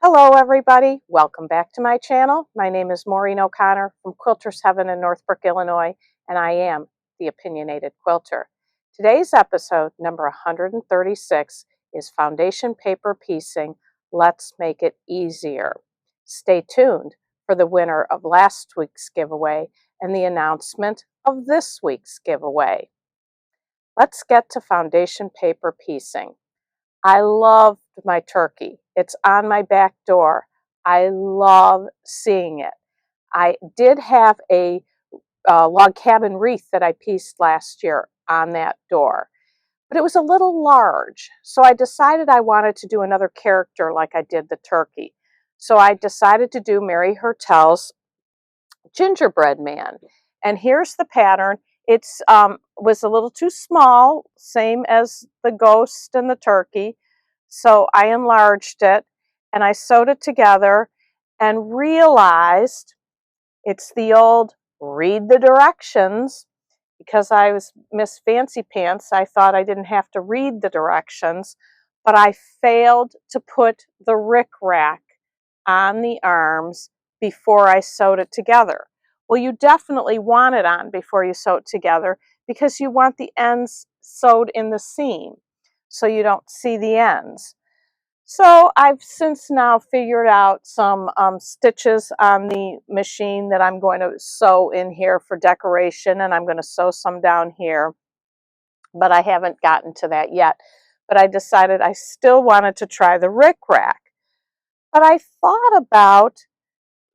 Hello everybody, welcome back to my channel. My name is Maureen O'Connor from Quilters Heaven in Northbrook, Illinois, and I am the Opinionated Quilter. Today's episode, number 136, is Foundation Paper Piecing. Let's make it easier. Stay tuned for the winner of last week's giveaway and the announcement of this week's giveaway. Let's get to foundation paper piecing. I loved my turkey. It's on my back door. I love seeing it. I did have a log cabin wreath that I pieced last year on that door, but it was a little large. So I decided I wanted to do another character like I did the turkey. So I decided to do Mary Hertel's gingerbread man. And here's the pattern. It's was a little too small, same as the ghost and the turkey. So I enlarged it and I sewed it together and realized it's the old read the directions. Because I was Miss Fancy Pants, I thought I didn't have to read the directions, but I failed to put the rickrack on the arms before I sewed it together. Well, you definitely want it on before you sew it together because you want the ends sewed in the seam so you don't see the ends. So I've since now figured out some stitches on the machine that I'm going to sew in here for decoration, and I'm going to sew some down here, but I haven't gotten to that yet. But I decided I still wanted to try the rickrack. But I thought about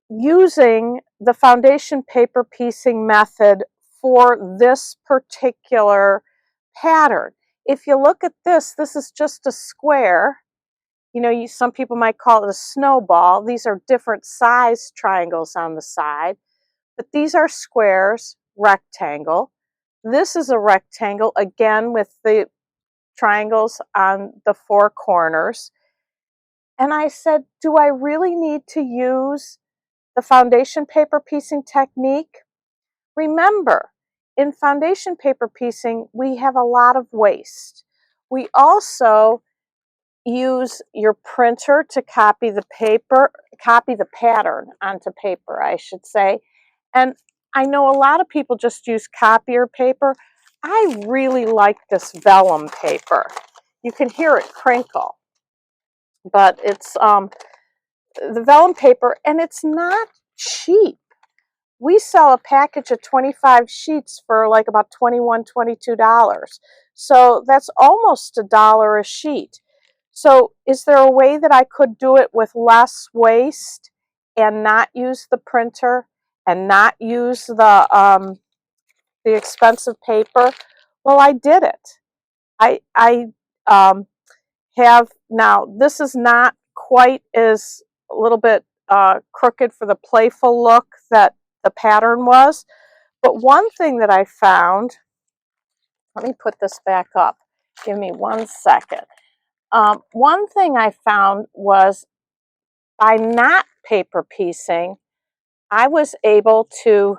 using the foundation paper piecing method for this particular pattern. If you look at this, this is just a square. You know, some people might call it a snowball. These are different size triangles on the side, but these are squares, rectangle. This is a rectangle, again, with the triangles on the four corners. And I said, do I really need to use the foundation paper piecing technique? Remember, in foundation paper piecing, we have a lot of waste. We also use your printer to copy the pattern onto paper, I should say. And I know a lot of people just use copier paper. I really like this vellum paper. You can hear it crinkle, but it's the vellum paper, and it's not cheap. We sell a package of 25 sheets for like about $21, $22. So that's almost $1 a sheet. So is there a way that I could do it with less waste and not use the printer and not use the expensive paper? Well, I did it. I have now, this is not quite as a little bit crooked for the playful look that the pattern was. But one thing that I found, let me put this back up. Give me 1 second. One thing I found was by not paper piecing, I was able to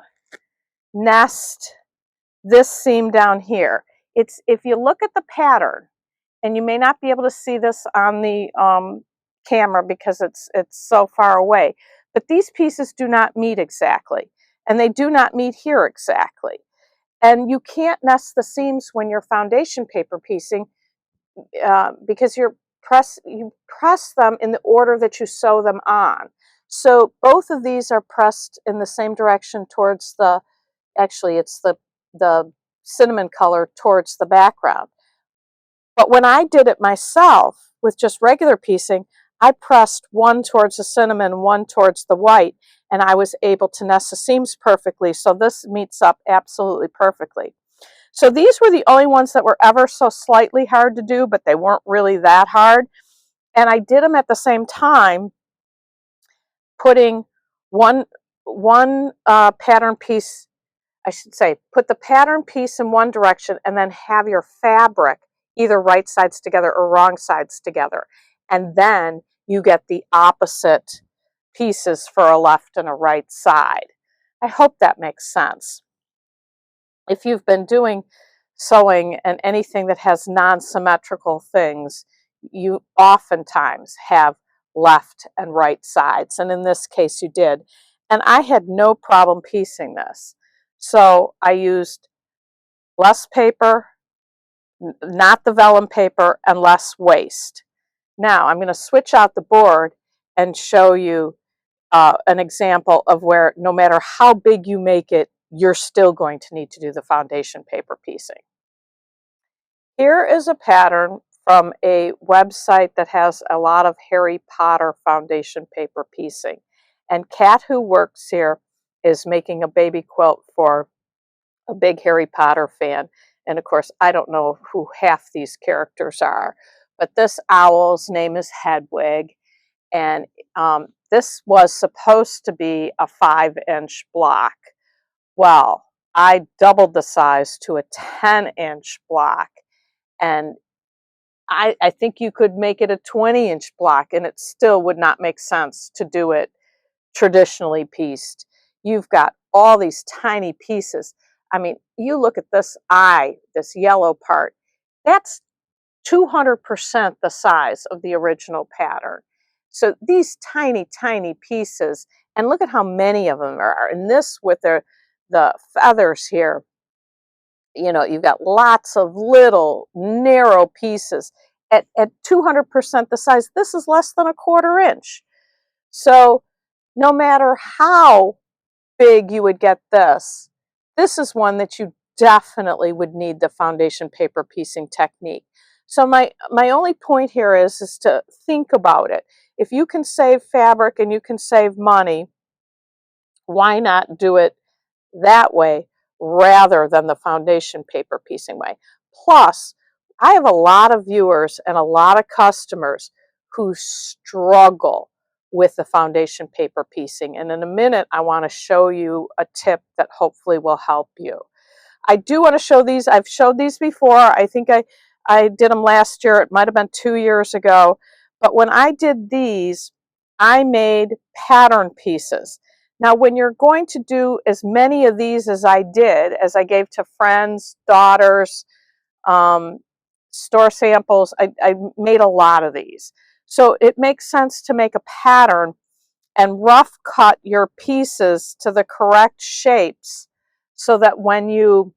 nest this seam down here. If you look at the pattern, and you may not be able to see this on the camera because it's so far away, but these pieces do not meet exactly, and they do not meet here exactly. And you can't nest the seams when you're foundation paper piecing because you press them in the order that you sew them on. So both of these are pressed in the same direction towards actually it's the cinnamon color towards the background. But when I did it myself with just regular piecing, I pressed one towards the cinnamon, one towards the white, and I was able to nest the seams perfectly. So this meets up absolutely perfectly. So these were the only ones that were ever so slightly hard to do, but they weren't really that hard. And I did them at the same time, putting one pattern piece, I should say, put the pattern piece in one direction and then have your fabric either right sides together or wrong sides together. And then you get the opposite pieces for a left and a right side. I hope that makes sense. If you've been doing sewing and anything that has non-symmetrical things, you oftentimes have left and right sides. And in this case, you did. And I had no problem piecing this. So I used less paper, not the vellum paper, and less waste. Now I'm going to switch out the board and show you an example of where no matter how big you make it, you're still going to need to do the foundation paper piecing. Here is a pattern from a website that has a lot of Harry Potter foundation paper piecing. And Kat, who works here, is making a baby quilt for a big Harry Potter fan. And of course, I don't know who half these characters are, but this owl's name is Hedwig. And this was supposed to be a 5-inch block. Well, I doubled the size to a 10-inch block. And I think you could make it a 20-inch block, and it still would not make sense to do it traditionally pieced. You've got all these tiny pieces. I mean, you look at this eye, this yellow part, that's 200% the size of the original pattern. So these tiny, tiny pieces, and look at how many of them there are. And this with the feathers here, you know, you've got lots of little narrow pieces. At 200% the size, this is less than a 1/4 inch. So no matter how big you would get this, this is one that you definitely would need the foundation paper piecing technique. So my only point here is to think about it. If you can save fabric and you can save money, why not do it that way rather than the foundation paper piecing way? Plus, I have a lot of viewers and a lot of customers who struggle with the foundation paper piecing. And in a minute, I want to show you a tip that hopefully will help you. I do want to show these. I've showed these before. I think I did them last year. It might have been 2 years ago. But when I did these, I made pattern pieces. Now, when you're going to do as many of these as I did, as I gave to friends, daughters, store samples, I made a lot of these. So it makes sense to make a pattern and rough cut your pieces to the correct shapes so that when you,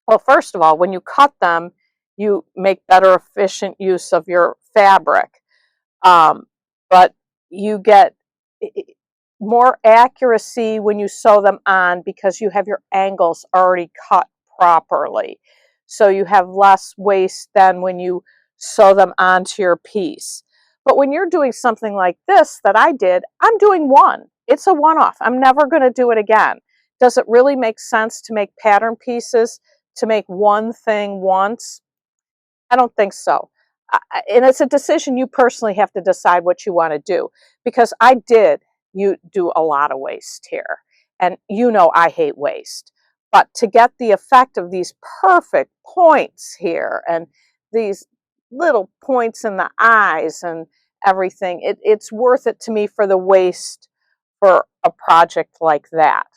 well, first of all, when you cut them, you make better efficient use of your fabric. But you get more accuracy when you sew them on because you have your angles already cut properly. So you have less waste than when you sew them onto your piece. But when you're doing something like this that I did, I'm doing one. It's a one-off. I'm never going to do it again. Does it really make sense to make pattern pieces, to make one thing once? I don't think so. And it's a decision you personally have to decide what you want to do. Because you do a lot of waste here. And you know I hate waste. But to get the effect of these perfect points here and these little points in the eyes and everything, it's worth it to me for the waste for a project like that.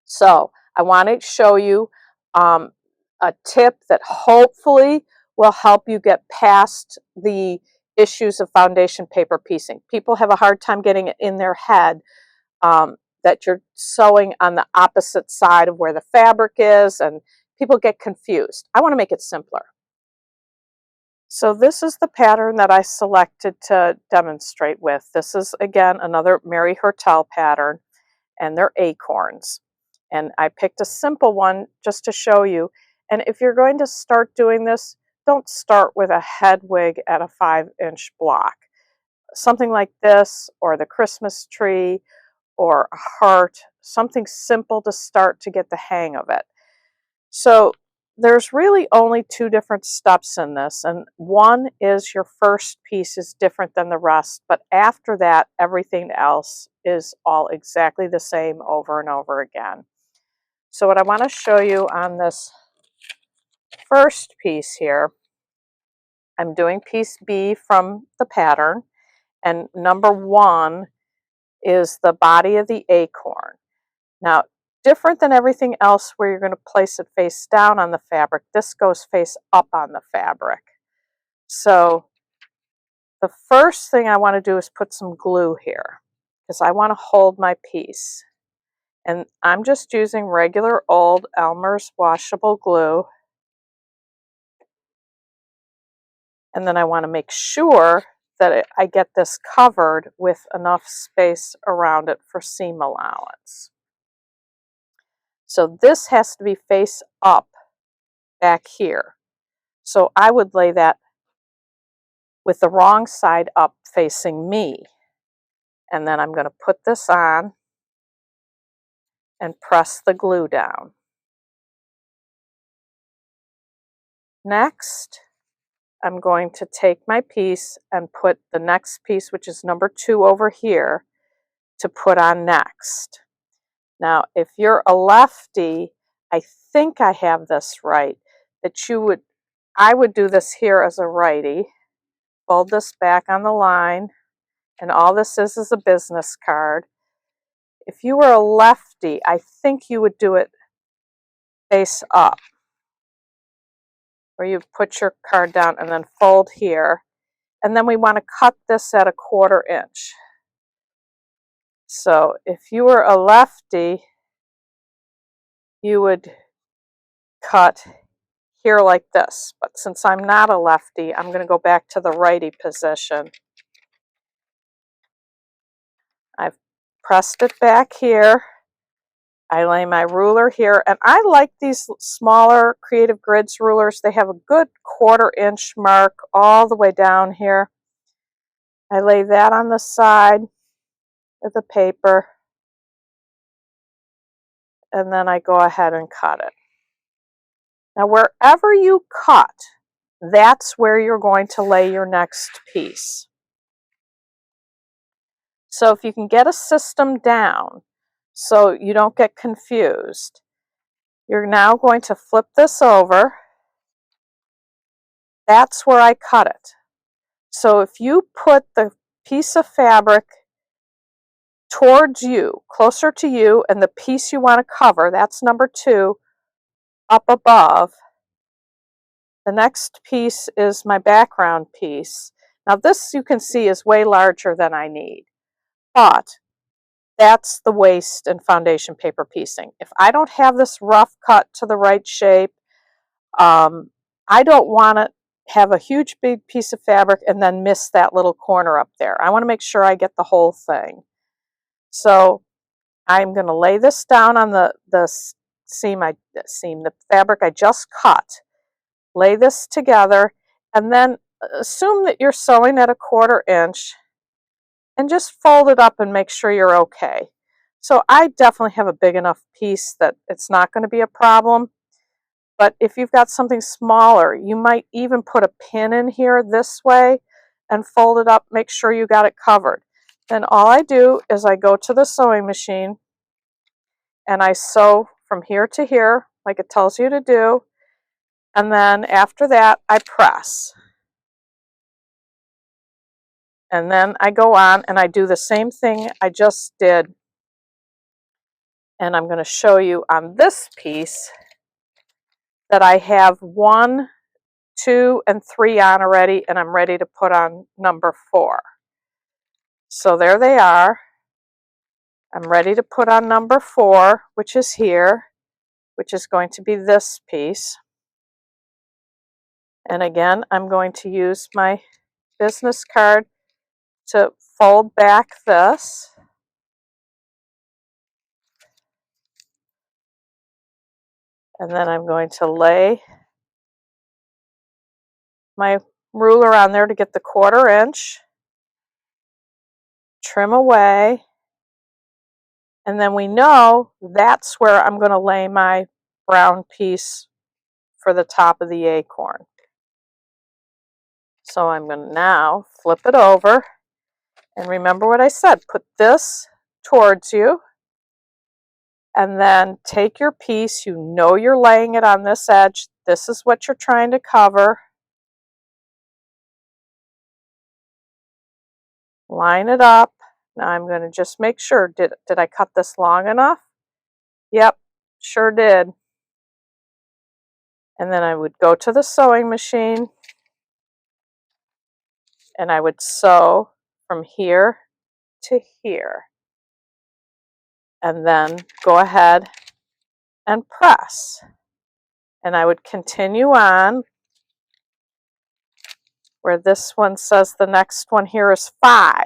So I want to show you a tip that hopefully will help you get past the issues of foundation paper piecing. People have a hard time getting it in their head that you're sewing on the opposite side of where the fabric is, and people get confused. I want to make it simpler. So this is the pattern that I selected to demonstrate with. This is, again, another Mary Hertel pattern, and they're acorns. And I picked a simple one just to show you. And if you're going to start doing this, don't start with a Hedwig at a 5-inch block. Something like this, or the Christmas tree, or a heart, something simple to start to get the hang of it. So there's really only 2 different steps in this, and one is your first piece is different than the rest, but after that, everything else is all exactly the same over and over again. So what I want to show you on this first piece here, I'm doing piece B from the pattern, and number 1 is the body of the acorn. Now, different than everything else where you're going to place it face down on the fabric, this goes face up on the fabric. So the first thing I want to do is put some glue here because I want to hold my piece. And I'm just using regular old Elmer's washable glue. And then I want to make sure that I get this covered with enough space around it for seam allowance. So this has to be face up back here. So I would lay that with the wrong side up facing me. And then I'm going to put this on and press the glue down. Next, I'm going to take my piece and put the next piece, which is number 2 over here, to put on next. Now, if you're a lefty, I think I have this right, that I would do this here as a righty, fold this back on the line, and all this is a business card. If you were a lefty, I think you would do it face up, where you put your card down and then fold here. And then we want to cut this at 1/4 inch. So if you were a lefty, you would cut here like this. But since I'm not a lefty, I'm going to go back to the righty position. I've pressed it back here. I lay my ruler here, and I like these smaller Creative Grids rulers. They have a good 1/4 inch mark all the way down here. I lay that on the side of the paper, and then I go ahead and cut it. Now, wherever you cut, that's where you're going to lay your next piece. So if you can get a system down so you don't get confused, you're now going to flip this over. That's where I cut it. So if you put the piece of fabric towards you, closer to you, and the piece you want to cover, that's number 2, up above, the next piece is my background piece. Now this, you can see, is way larger than I need, but that's the waist and foundation paper piecing. If I don't have this rough cut to the right shape, I don't want to have a huge big piece of fabric and then miss that little corner up there. I want to make sure I get the whole thing. So I'm going to lay this down on the fabric I just cut. Lay this together, and then assume that you're sewing at 1/4 inch, and just fold it up and make sure you're okay. So I definitely have a big enough piece that it's not going to be a problem. But if you've got something smaller, you might even put a pin in here this way and fold it up, make sure you got it covered. Then all I do is I go to the sewing machine and I sew from here to here, like it tells you to do. And then after that, I press. And then I go on and I do the same thing I just did. And I'm going to show you on this piece that I have 1, 2, and 3 on already, and I'm ready to put on number 4. So there they are. I'm ready to put on number 4, which is here, which is going to be this piece. And again, I'm going to use my business card to fold back this. And then I'm going to lay my ruler on there to get the 1/4 inch. Trim away. And then we know that's where I'm going to lay my brown piece for the top of the acorn. So I'm going to now flip it over. And remember what I said, put this towards you. And then take your piece, you know you're laying it on this edge. This is what you're trying to cover. Line it up. Now I'm going to just make sure, did I cut this long enough? Yep, sure did. And then I would go to the sewing machine and I would sew from here to here, and then go ahead and press. And I would continue on where this one says the next one here is 5.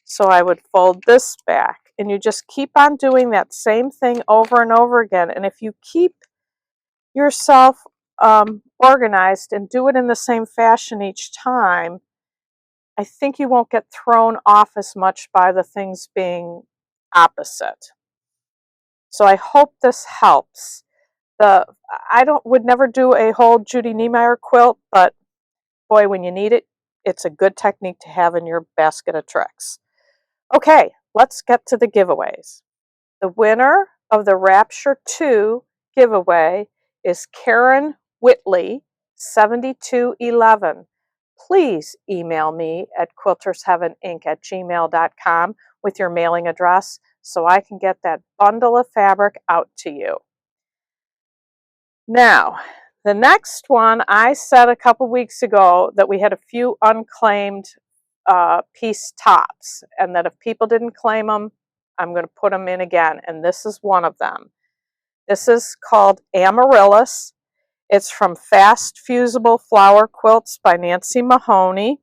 So I would fold this back, and you just keep on doing that same thing over and over again. And if you keep yourself organized and do it in the same fashion each time, I think you won't get thrown off as much by the things being opposite. So I hope this helps. I would never do a whole Judy Niemeyer quilt, but boy, when you need it, it's a good technique to have in your basket of tricks. Okay, let's get to the giveaways. The winner of the Rapture 2 giveaway is Karen Whitley, 7211. Please email me at quiltersheaveninc@gmail.com with your mailing address so I can get that bundle of fabric out to you. Now, the next one, I said a couple weeks ago that we had a few unclaimed piece tops, and that if people didn't claim them, I'm going to put them in again, and this is one of them. This is called Amaryllis. It's from Fast Fusible Flower Quilts by Nancy Mahoney.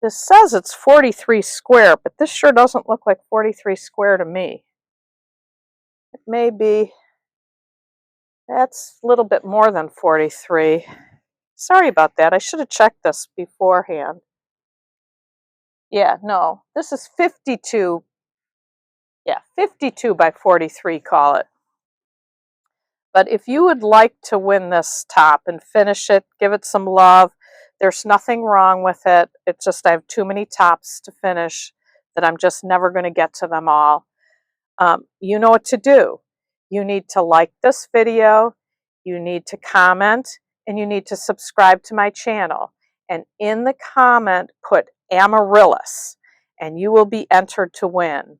This says it's 43 square, but this sure doesn't look like 43 square to me. It may be. That's a little bit more than 43. Sorry about that. I should have checked this beforehand. Yeah, no, this is 52. Yeah, 52 by 43, call it. But if you would like to win this top and finish it, give it some love, there's nothing wrong with it. It's just I have too many tops to finish that I'm just never going to get to them all. You know what to do. You need to like this video, you need to comment, and you need to subscribe to my channel. And in the comment, put Amaryllis, and you will be entered to win.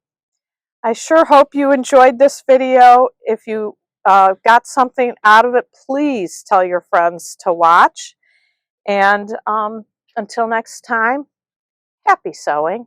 I sure hope you enjoyed this video. If you got something out of it, please tell your friends to watch. And until next time, happy sewing.